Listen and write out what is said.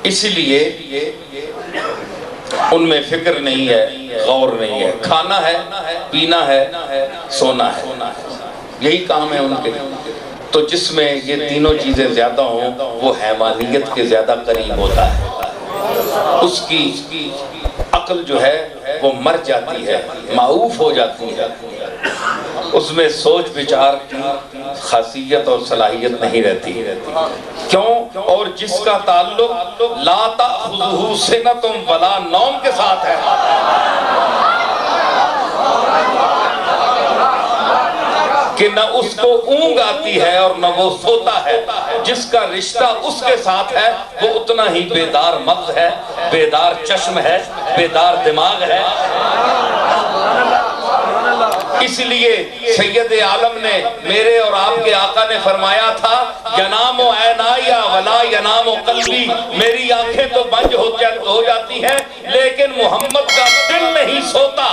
اس لیے ان میں فکر نہیں ہے، غور نہیں ہے، کھانا ہے، پینا ہے، سونا ہے، یہی کام ہے ان کے۔ تو جس میں یہ تینوں چیزیں زیادہ ہوں وہ حیوانیت کے زیادہ قریب ہوتا ہے، اس کی عقل جو ہے وہ مر جاتی ہے، معوف ہو جاتی ہے، اس میں سوچ بچار کی خاصیت اور صلاحیت نہیں رہتی۔ کیوں؟ اور جس کا تعلق لا تأخذہ سنۃ ولا نوم کے ساتھ ہے، کہ نہ اس کو اونگ آتی ہے اور نہ وہ سوتا ہے، جس کا رشتہ اس کے ساتھ ہے وہ اتنا ہی بیدار مغز ہے، بیدار چشم ہے، بیدار دماغ ہے۔ اس لیے سید عالم نے، میرے اور آپ کے آقا نے فرمایا تھا، ینام عینائی ولا ینام قلبی، میری آنکھیں تو بنج ہو جاتی ہیں لیکن محمد کا دل نہیں سوتا